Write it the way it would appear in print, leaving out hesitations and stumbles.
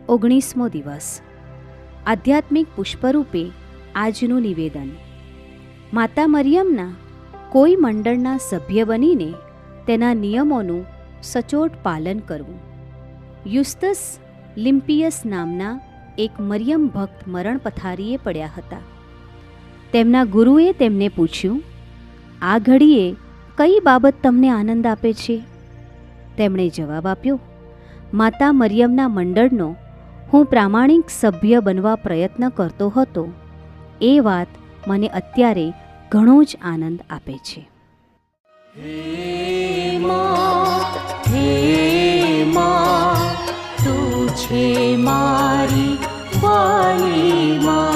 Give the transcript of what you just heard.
19મો દિવસ. આધ્યાત્મિક પુષ્પરૂપે આજનું નિવેદન. માતા મરિયમના કોઈ મંડળના સભ્ય બનીને તેના નિયમોનું સચોટ પાલન કરવું. યુસ્તસ લિમ્પિયસ નામના એક મરિયમ ભક્ત મરણ પથારીએ પડ્યા હતા. તેમના ગુરુએ તેમને પૂછ્યું, આ ઘડીએ કઈ બાબત તમને આનંદ આપે છે? તેમણે જવાબ આપ્યો, માતા મરિયમના મંડળનો હું પ્રામાણિક સભ્ય બનવા પ્રયત્ન કરતો હતો. એ વાત મને અત્યારે ઘણો જ આનંદ આપે છે. હે માં, તું છે મારી વાલી માં.